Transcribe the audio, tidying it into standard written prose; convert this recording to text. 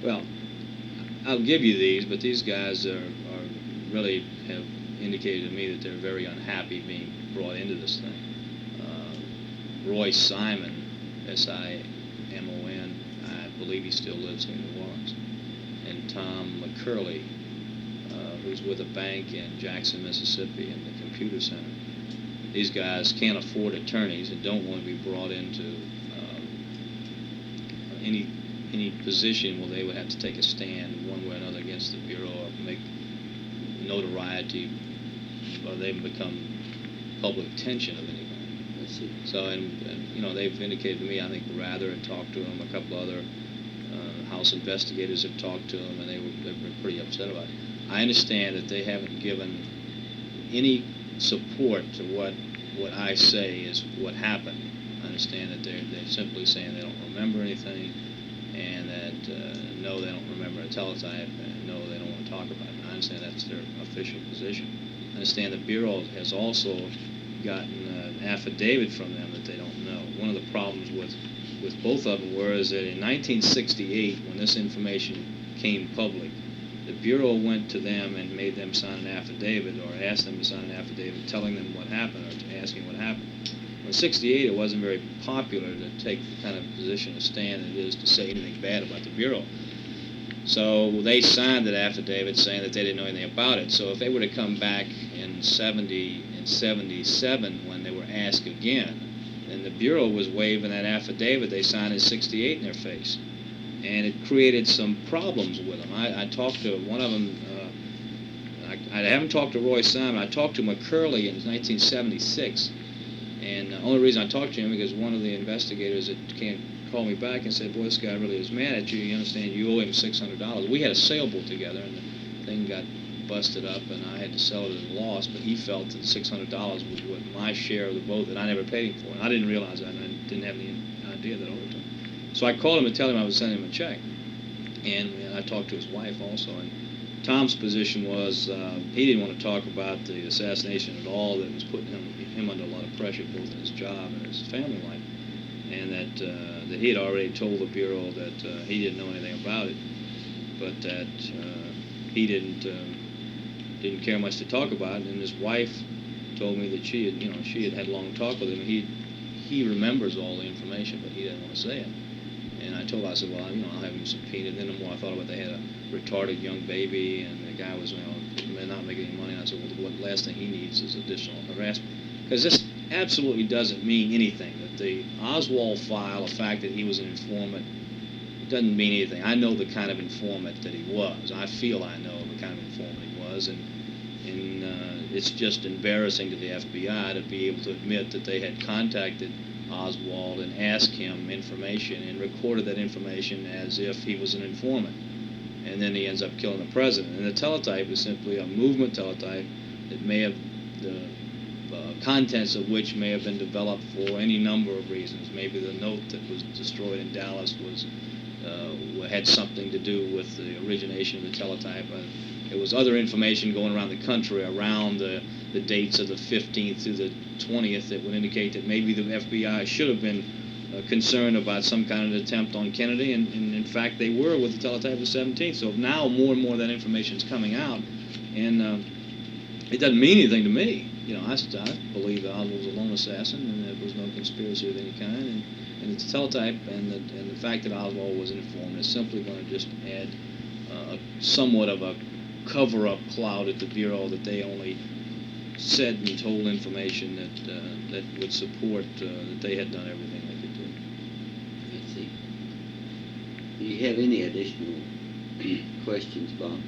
Well, I'll give you these, but these guys are really have indicated to me that they're very unhappy being brought into this thing. Roy Simon, S-I-M-O-N, I believe he still lives in New Orleans, and Tom McCurley, who's with a bank in Jackson, Mississippi, in the computer center. These guys can't afford attorneys and don't want to be brought into any position where they would have to take a stand one way or another against the Bureau or make notoriety, or they become public attention of any kind. I see. So, and you know, they've indicated to me, I think Rather had talked to them, a couple other House investigators have talked to them, and they've been pretty upset about it. I understand that they haven't given any support to what I say is what happened. I understand that they're simply saying they don't remember anything, and that no, they don't remember a teletype, and no, they don't want to talk about it. I understand that's their official position. I understand the Bureau has also gotten an affidavit from them that they don't know. One of the problems with both of them is that in 1968, when this information came public, the Bureau went to them and made them sign an affidavit, or asked them to sign an affidavit telling them what happened, or asking what happened. In 68, it wasn't very popular to take the kind of position, a stand it is to say anything bad about the Bureau. So they signed that affidavit saying that they didn't know anything about it. So if they were to come back in 70 and 77 when they were asked again, then the Bureau was waving that affidavit they signed in 68 in their face. And it created some problems with them. I talked to one of them, I haven't talked to Roy Simon, I talked to McCurley in 1976. And the only reason I talked to him because one of the investigators that called me back and said, boy, this guy really is mad at you. You understand, you owe him $600. We had a sailboat together, and the thing got busted up, and I had to sell it at a loss, but he felt that $600 was what my share of the boat that I never paid him for. And I didn't realize that, and I didn't have any idea that I owed it to him. So I called him and told him I was sending him a check. And I talked to his wife also. And Tom's position was he didn't want to talk about the assassination at all. That was putting him under a lot of pressure, both in his job and his family life. And that he had already told the Bureau that he didn't know anything about it, but that he didn't care much to talk about it. And his wife told me that she had had a long talk with him. He remembers all the information, but he didn't want to say it. And I told her, I said, well, I'll have him subpoenaed. Then the more I thought about it, they had a retarded young baby, and the guy was not making any money. And I said, well, the last thing he needs is additional harassment. Because this absolutely doesn't mean anything. That the Oswald file, the fact that he was an informant, it doesn't mean anything. I know the kind of informant that he was. I feel I know the kind of informant he was. And it's just embarrassing to the FBI to be able to admit that they had contacted Oswald and asked him information and recorded that information as if he was an informant. And then he ends up killing the president. And the teletype is simply a movement teletype that may have, the contents of which may have been developed for any number of reasons. Maybe the note that was destroyed in Dallas had something to do with the origination of the teletype. There was other information going around the country around the dates of the 15th through the 20th that would indicate that maybe the FBI should have been concerned about some kind of attempt on Kennedy, and in fact they were with the teletype of the 17th. So now more and more of that information is coming out, and it doesn't mean anything to me. I believe that Oswald was a lone assassin, and there was no conspiracy of any kind, and it's a teletype, and the fact that Oswald was informed is simply going to just add somewhat of a cover-up cloud at the Bureau that they only said and told information that would support that they had done everything they could do. I see. Do you have any additional questions, Bob?